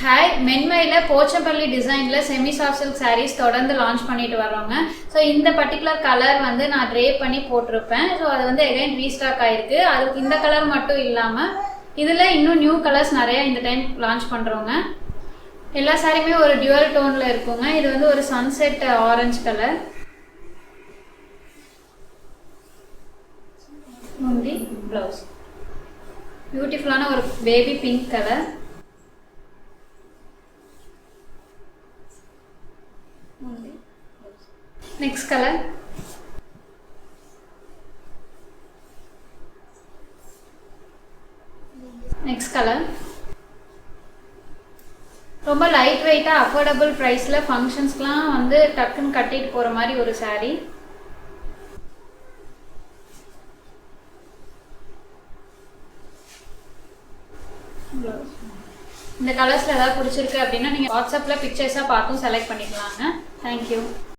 Hi, மென்மையில் Pochampalli டிசைனில் semi soft silk saris தொடர்ந்து launch பண்ணிட்டு வரோங்க. ஸோ இந்த பர்டிகுலர் கலர் வந்து நான் ட்ரே பண்ணி போட்டிருப்பேன். ஸோ அது வந்து எகைன் ரீஸ்டாக் ஆகிருக்கு. அதுக்கு இந்த கலர் மட்டும் இல்லாமல் இதில் இன்னும் நியூ கலர்ஸ் நிறையா இந்த டைம் லான்ச் பண்ணுறோங்க. எல்லா சாரியுமே ஒரு டியூவல் டோனில் இருக்குங்க. இது வந்து ஒரு சன்செட் ஆரஞ்சு கலர். முந்தி ப்ளவுஸ் பியூட்டிஃபுல்லான ஒரு baby pink colour. Next colour ரொம்ப லைட் வெயிட்டாக அஃபோர்டபுள் ப்ரைஸில் ஃபங்க்ஷன்ஸ்க்கெலாம் வந்து டக்குன்னு கட்டிட்டு போகிற மாதிரி ஒரு சாரீ. இந்த கலர்ஸில் ஏதாவது பிடிச்சிருக்கு அப்படின்னா நீங்கள் வாட்ஸ்அப்பில் பிக்சர்ஸாக பார்த்தும் செலக்ட் பண்ணிக்கலாங்க. தேங்க்யூ.